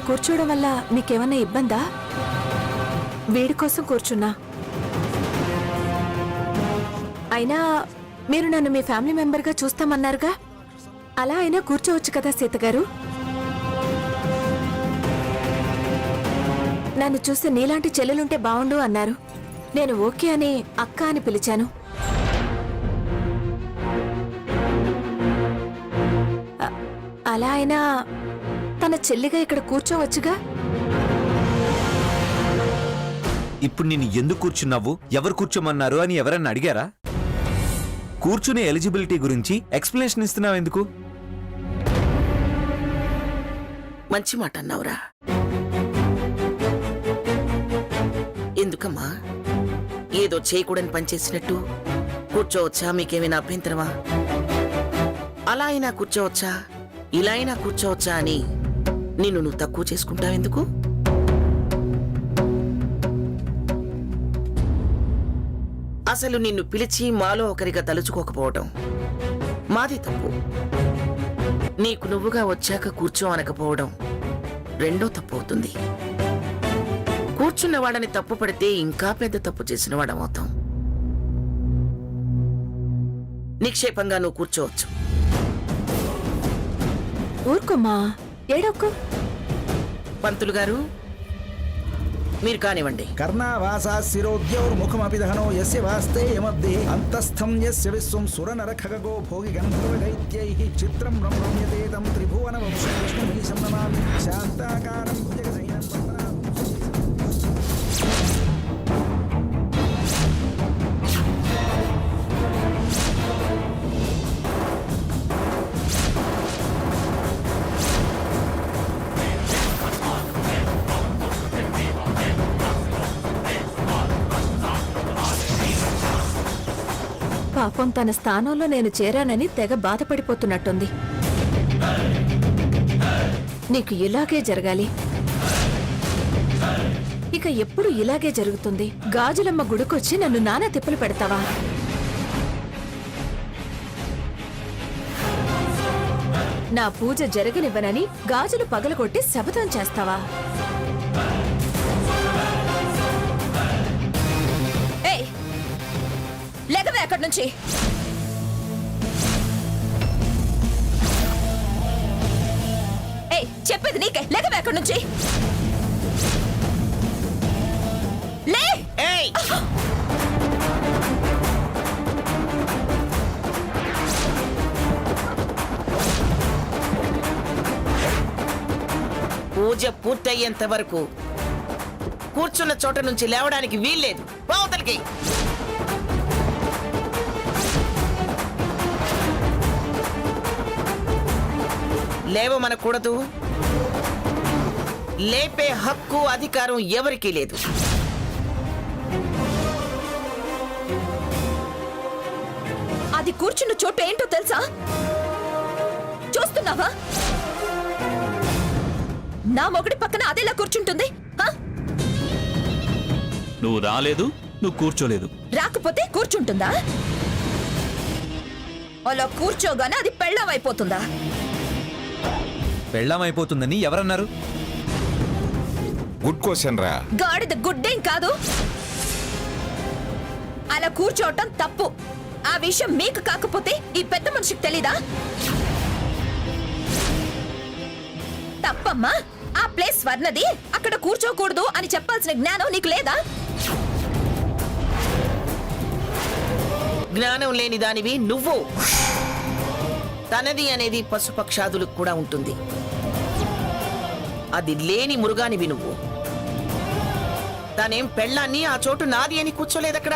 కూర్చోవడం వల్ల మీకేమన్నా ఇబ్బందా? వీడి కోసం కూర్చున్నా. అయినా మీరు నన్ను మీ ఫ్యామిలీ మెంబర్గా చూస్తామన్నారుగా, అలా అయినా కూర్చోవచ్చు కదా సీతగారు. నన్ను చూస్తే నీలాంటి చెల్లెలుంటే బావుండు అన్నారు. నేను ఓకే అని అక్క అని పిలిచాను. అలా అయినా తన చెల్లిగా ఇక్కడ కూర్చోవచ్చుగా. ఇప్పుడు నేను ఎందుకు కూర్చున్నావు, ఎవరు కూర్చోమన్నారు అని ఎవరన్నా అడిగారా? కూర్చునే ఎలిజిబిలిటీ గురించి ఎక్స్ప్లెనేషన్ ఇస్తున్నావు ఎందుకు? మంచి మాట అన్నావురా. ఎందుకమ్మా ఏదో చేయకూడని పనిచేసినట్టు కూర్చోవచ్చా, మీకేమైనా అభ్యంతరమా? అలా అయినా కూర్చోవచ్చా, ఇలా అయినా కూర్చోవచ్చా అని నిన్ను నువ్వు తక్కువ చేసుకుంటావెందుకు? అసలు నిన్ను పిలిచి మాలో ఒకరిగా తలుచుకోకపోవటం మాది తప్పు. నీకు నువ్వుగా వచ్చాక కూర్చో అనకపోవడం రెండో తప్పు అవుతుంది. కూర్చున్న వాడని తప్పు పడితే ఇంకా పెద్ద తప్పు చేసిన వాడమవుతాం. నిక్షేపంగా నువ్వు కూర్చోవచ్చు. ఊరుకోమ్మా, ఏడొక్కు. పంతులు గారు మీరు కానివ్వండి. కర్ణావాసా శిరోద్యౌర్ముఖమపి దహనో యస్య వాస్తే యమబ్దే అంతస్థం యస్య విశ్వం సురనర ఖగగో భోగి గంధర్వ దైత్యైః చిత్రం రమ్యతే తం త్రిభువన వంశం విష్ణుమీశం నమామి శాంతాకారం భుజగశయనం వందనామి. పాపం తన స్థానంలో నేను చేరానని తెగ బాధపడిపోతున్నట్టుంది. నీకు ఇలాగే జరగాలి. ఇక ఎప్పుడు ఇలాగే జరుగుతుంది. గాజులమ్మ గుడికొచ్చి నన్ను నానా తిప్పలు పెడతావా? నా పూజ జరగనివ్వనని గాజులు పగలగొట్టి శపథం చేస్తావా? లేకవే అక్కడి నుంచి. చెప్పేది నీకే. లేకవే అక్కడి నుంచి. లే. పూజ పూర్తయ్యేంత వరకు కూర్చున్న చోట నుంచి లేవడానికి వీల్లేదు. బావతలకి లేవమనకూడదు. లేపే హక్కు అధికారం ఎవరికీ లేదు. అది కూర్చున్న చోటు ఏంటో తెలుసా? చూస్తున్నావా? నా మొగుడి పక్కన అదేలా కూర్చుంటుంది. నువ్వు రాలేదు, నువ్వు కూర్చోలేదు. రాకపోతే కూర్చుంటుందా? అలా కూర్చోగానే అది పెళ్ళాం అయిపోతుందా? పెళ్ళాం అయిపోతుందని ఎవరన్నారు? గుడ్ క్వశ్చన్ రా. గాడిద గుడ్డేం కాదు. అలా కూర్చోవటం తప్పు. ఆ విషయం మీకు కాకపోతే ఈ పెద్ద మనిషికి తెలీదా? తప్పమ్మా. ఆ ప్లేస్ స్వర్ణది, అక్కడ కూర్చోకూడదు అని చెప్పాల్సిన జ్ఞానం నీకు లేదా? జ్ఞానం లేని దానివి నువ్వు. తనది అనేది పశుపక్షాదులకు కూడా ఉంటుంది. అది లేని మురుగానివి నువ్వు. తనేం పెళ్ళాన్ని ఆ చోటు నాది అని కూర్చోలేదక్కడ.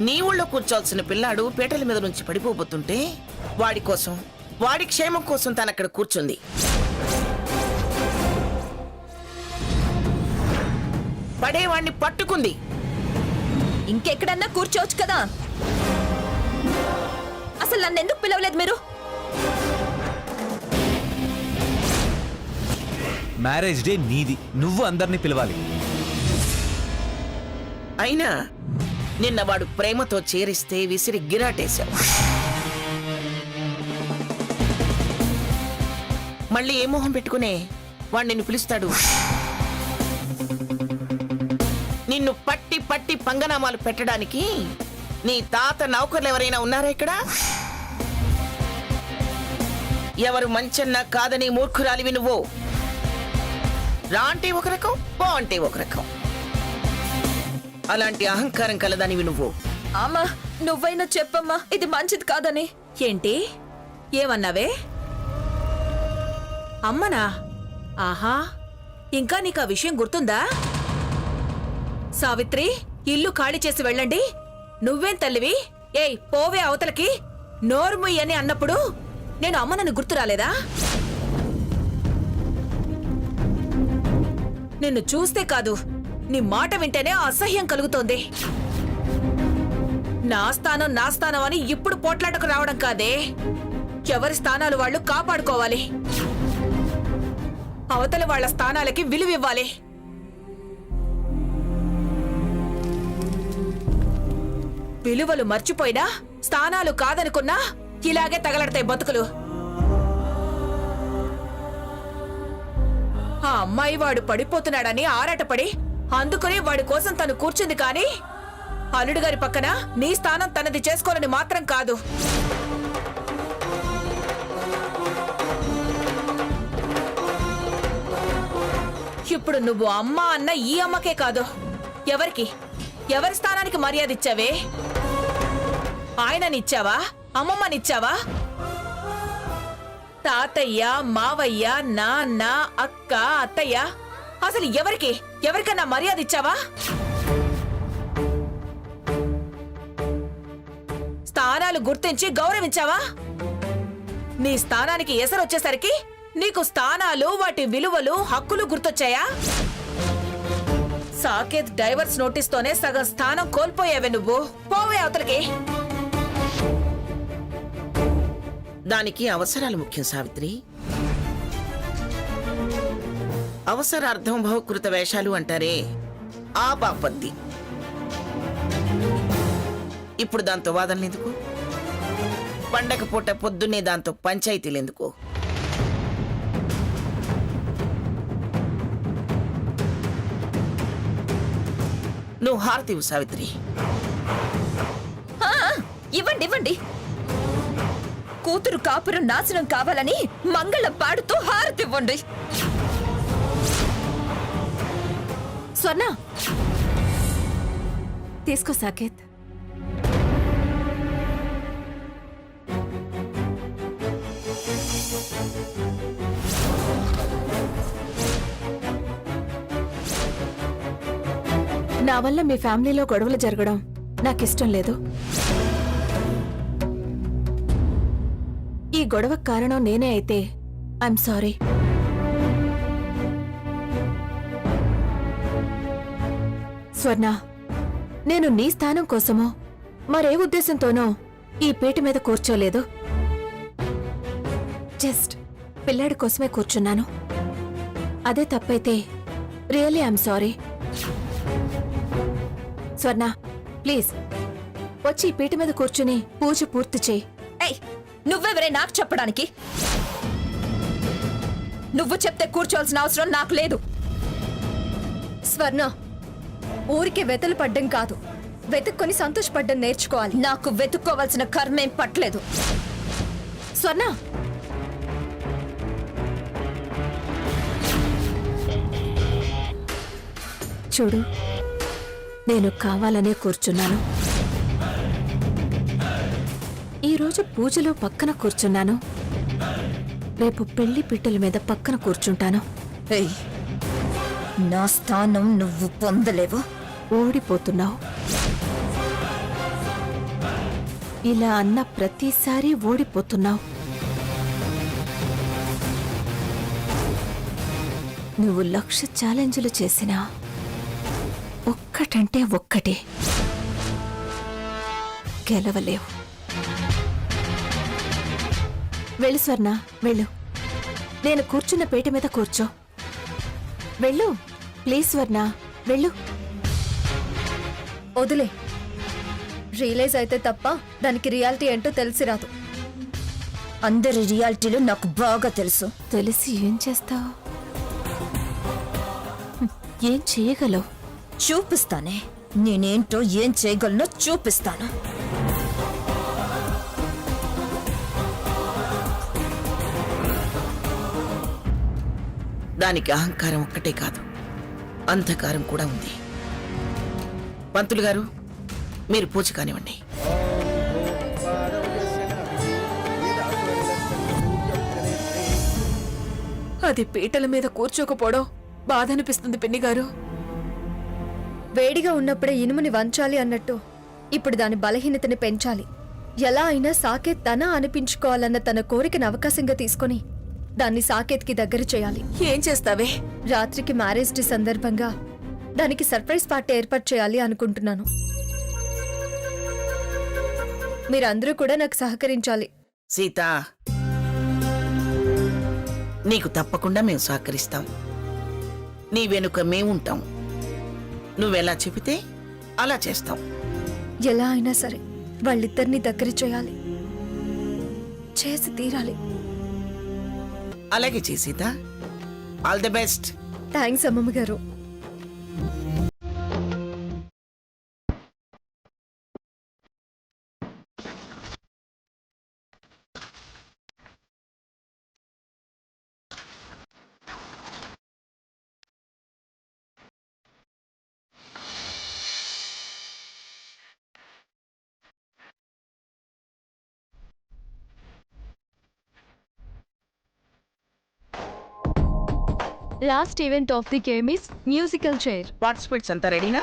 నీ ఊళ్ళో కూర్చోవలసిన పిల్లాడు పీటల మీద నుంచి పడిపోబోతుంటే వాడి కోసం, వాడి క్షేమం కోసం తనక్కడ కూర్చుంది. పడేవాణ్ణి పట్టుకుంది. ఇంకెక్కడన్నా కూర్చోవచ్చు కదా. అసలు నన్ను ఎందుకు పిలవలేదు మీరు? మ్యారేజ్ డే నీది, నువ్వు అందరినీ పిలవాలి. అయినా నిన్న వాడు ప్రేమతో చేరిస్తే విసిరి గిరాటేశావు. మళ్ళీ ఏ మొహం పెట్టుకునే వాడు నిన్ను పిలుస్తాడు. నిన్ను పట్టి పట్టి పంగనామాలు పెట్టడానికి నీ తాత నౌకర్లు ఎవరైనా ఉన్నారా ఇక్కడ? ఎవరు మంచన్నా కాదని మూర్ఖురాలివి నువ్వు. రా అంటే ఒక రకం, పో అంటే ఒక రకం. అలాంటి అహంకారం కలదానివి నువ్వు. అమ్మా నువ్వైనా చెప్పమ్మా ఇది మంచిది కాదని. ఏంటి ఏమన్నావే? అమ్మనా? ఆహా, ఇంకా నీకు ఆ విషయం గుర్తుందా? సావిత్రి, ఇల్లు ఖాళీ చేసి వెళ్ళండి. నువ్వేం తల్లివి? ఏయ్ పోవే అవతలకి. నోరుముయ్యి అని అన్నప్పుడు నేను అమ్మనని గుర్తు రాలేదా? నిన్ను చూస్తే కాదు, నీ మాట వింటేనే అసహ్యం కలుగుతోంది. నా స్థానం అని ఇప్పుడు పోట్లాటకు రావడం కాదే. ఎవరి స్థానాలు వాళ్ళు కాపాడుకోవాలి. అవతల వాళ్ళ స్థానాలకి విలువివ్వాలి. విలువలు మర్చిపోయినా స్థానాలు కాదనుకున్నా ఇలాగే తగలడతాయి బతుకులు. ఆ అమ్మాయి వాడు పడిపోతున్నాడని ఆరాటపడి అందుకని వాడి కోసం తను కూర్చుంది కానీ అల్లుడు గారి పక్కన నీ స్థానం తనది చేసుకోవాలని మాత్రం కాదు. ఇప్పుడు నువ్వు అమ్మ అన్న ఈ అమ్మకే కాదు, ఎవరి స్థానానికి మర్యాద ఇచ్చావే? ఆయననిచ్చావా? అమ్మమ్మనిచ్చావా? తాతయ్య, మావయ్య, నాన్న, అక్క, అత్తయ్య, అసలు ఎవరికన్నా మర్యాద ఇచ్చావా? స్థానాలు గుర్తించి గౌరవించావా? నీ స్థానానికి ఎసరొచ్చేసరికి నీకు స్థానాలు, వాటి విలువలు, హక్కులు గుర్తొచ్చాయా? సాకేత్ డైవర్స్ నోటీస్ తోనే సగం స్థానం కోల్పోయావే నువ్వు. పోవే అవతలకి. దానికి అవసరాలు ముఖ్యం సావిత్రి. అవసరార్థం బహుకృత వేషాలు అంటారే, ఆ బాపద్ది. ఇప్పుడు దాంతో వాదనలెందుకు? పండగ పూట పొద్దున్నే దాంతో పంచాయతీలెందుకు? నువ్వు హారతివు సావిత్రి. ఇవ్వండి ఇవ్వండి. కూతురు కాపురం నాశనం కావాలని మంగళం పాడుతూ హారతివ్వండి. స్వర్ణ తీసుకో సాకేత్. నా వల్ల మీ ఫ్యామిలీలో గొడవలు జరగడం నాకిష్టం లేదు. ఈ గొడవకు కారణం నేనే అయితే ఐఎమ్ సారీ. స్వర్ణ, నేను నీ స్థానం కోసమో మరే ఉద్దేశంతోనో ఈ పీట మీద కూర్చోలేదు. జస్ట్ పిల్లాడి కోసమే కూర్చున్నాను. అదే తప్పైతే really I'm sorry. Swarna please వచ్చి ఈ పీట మీద కూర్చుని పూజ పూర్తి చేయి. నువ్వెవరే నాకు చెప్పడానికి? నువ్వు చెప్తే కూర్చోవాల్సిన అవసరం నాకు లేదు. స్వర్ణ, ఊరికి వెతలు పడ్డం కాదు, వెతుక్కొని సంతోషపడ్డం నేర్చుకోవాలి. నాకు వెతుక్కోవాల్సిన కర్మేం పట్టలేదు. స్వర్ణ, చూడు, నేను కావాలనే కూర్చున్నాను. ఈరోజు పూజలో పక్కన కూర్చున్నాను, రేపు పెళ్లి పిట్టల మీద పక్కన కూర్చుంటాను. నా స్థానం నువ్వు పొందలేవు. ఓడిపోతున్నావు. ఇలా అన్న ప్రతిసారి ఓడిపోతున్నావు. నువ్వు 1,00,000 ఛాలెంజ్లు చేసినా ఒక్కటంటే ఒక్కటే గెలవలేవు. వెళ్ళు స్వర్ణ, వెళ్ళు. నేను కూర్చున్న పీట మీద కూర్చో. వెళ్ళు ప్లీజ్ స్వర్ణ, వెళ్ళు. వదిలే. రియలైజ్ అయితే తప్ప దానికి రియాలిటీ ఏంటో తెలిసి రాదు. అందరి రియాలిటీలు నాకు బాగా తెలుసు. తెలిసి ఏం చేస్తావు? ఏం చేయగలవు? చూపిస్తానే, నేనేంటో ఏం చేయగలనో చూపిస్తాను. దానికి అహంకారం ఒక్కటే కాదు, అంధకారం కూడా ఉంది. పంతులు గారు, మీరు పూజ కానివ్వండి. అది పీటల మీద కూర్చోకపోవడం బాధ అనిపిస్తుంది పిన్ని గారు. వేడిగా ఉన్నప్పుడే ఇనుముని వంచాలి అన్నట్టు ఇప్పుడు దాని బలహీనతని పెంచాలి. ఎలా అయినా సాకేత్ తన అనిపించుకోవాలన్న తన కోరికను అవకాశంగా తీసుకొని దాన్ని సాకేత్కి దగ్గర చేయాలి. ఏం చేస్తావే? రాత్రికి మ్యారేజ్ డే సందర్భంగా దానికి సర్ప్రైజ్ పార్టీ ఏర్పాటు చేయాలి అనుకుంటున్నాను. మీరందరూ కూడా నాకు సహకరించాలి. సీత, నీకు తప్పకుండా మేము సహకరిస్తాం. నీ వెనుక మేముంటాం. నువ్వెలా చెబితే అలా చేస్తాం. ఎలా అయినా సరే వాళ్ళిద్దరినీ దగ్గర చేయాలి, చేసి తీరాలి. అలాగే Sita. All the best. Thanks అమ్మమ్మ గారు. Last event of the game is musical chair. Participates అంతా రెడీనా?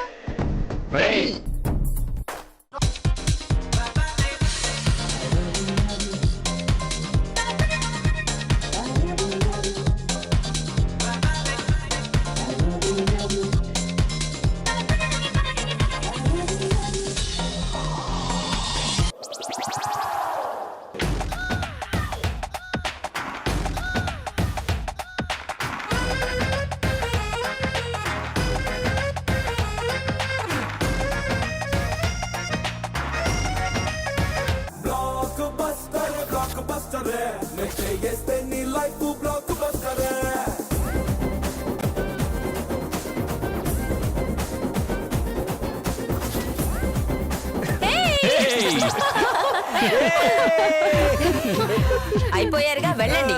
అయిపోయారుగా, వెళ్ళండి.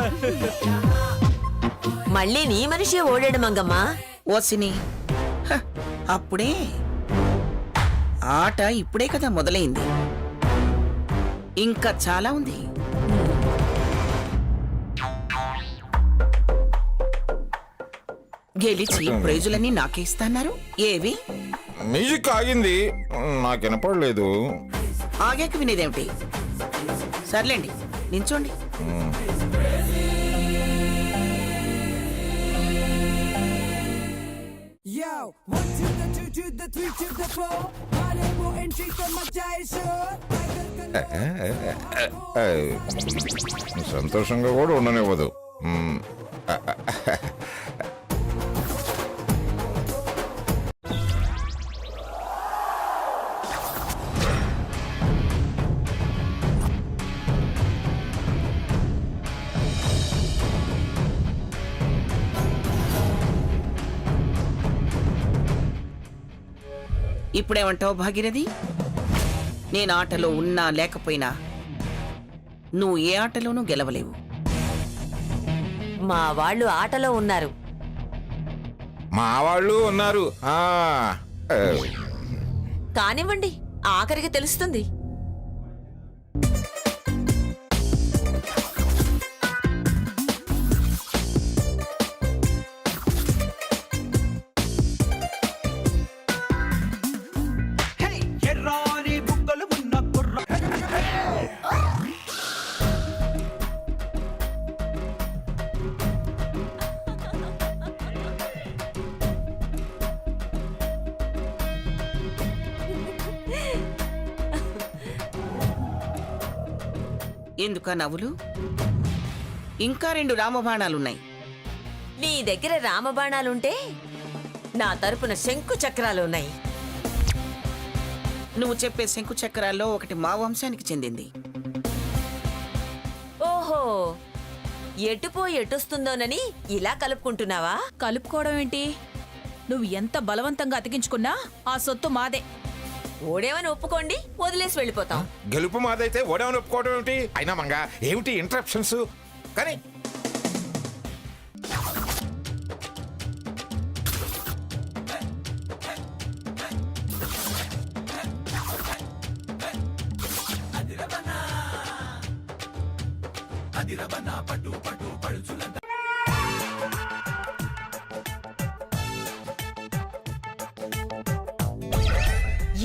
మళ్ళీ నీ మనిషి ఓడాడు మంగమ్మా. ఓసిని, హ, అప్పుడే ఆట ఇప్పుడే కదా మొదలైంది. ఇంకా చాలా ఉంది. గెలిచి ప్రైజులన్నీ నాకే ఇస్తాన్నారు. ఏవి? మ్యూజిక్ ఆగింది, నాకు వినపడలేదు. ఆగాక వినేదేమిటి? సర్లేండి, నించోండి. సంతోషంగా కూడా ఉండనివ్వదు. ఇప్పుడేమంటావు భాగీరథి? నేను ఆటలో ఉన్నా లేకపోయినా నువ్వు ఏ ఆటలోనూ గెలవలేవు. మా వాళ్ళు ఆటలో ఉన్నారు. మా వాళ్ళు ఉన్నారు. కానివ్వండి, ఆఖరికి తెలుస్తుంది. ఎందుకా నవ్వులు? ఇంకా 2 రామబాణాలున్నాయి. నీ దగ్గర రామబాణాలుంటే నా తరపున శంకు చక్రాలున్నాయి. నువ్వు చెప్పే శంకు చక్రాల్లో ఒకటి మా వంశానికి చెందింది. ఓహో, ఎటుపోయి ఎటొస్తుందోనని ఇలా కలుపుకుంటున్నావా? కలుపుకోవడం ఏంటి? నువ్వు ఎంత బలవంతంగా అతికించుకున్నా ఆ సొత్తు మాదే. ఓడేమని ఒప్పుకోండి, వదిలేసి వెళ్ళిపోతాం. గెలుపు మాదైతే ఓడమని ఒప్పుకోవడం ఏమిటి? అయినా మంగ ఏమిటి ఇంటరప్షన్స్? కానీ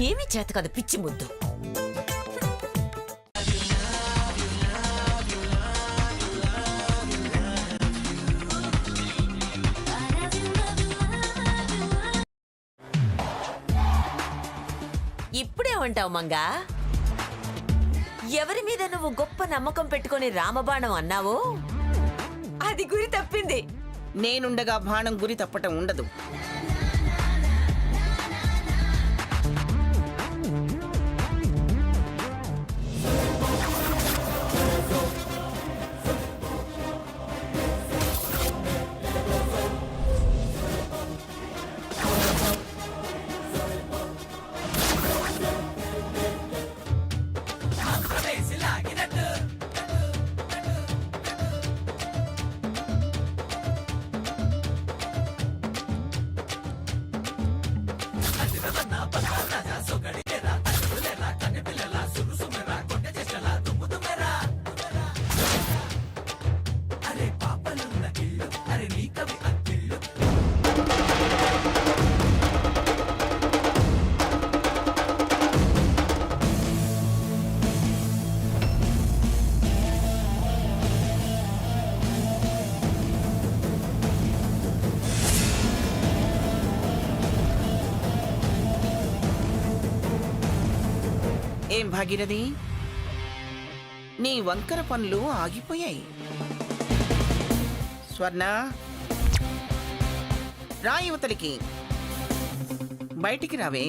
ఏమీ చేత కాదు పిచ్చి ముద్దు. ఇప్పుడేమంటావు మంగా? ఎవరి మీద నువ్వు గొప్ప నమ్మకం పెట్టుకొని రామబాణం అన్నావో అది గురి తప్పింది. నేనుండగా బాణం గురి తప్పటం ఉండదు. ఏం భాగీరథి, నీ వంకర పనులు ఆగిపోయాయి. స్వర్ణ, రా యువతలికి, బయటికి రావే.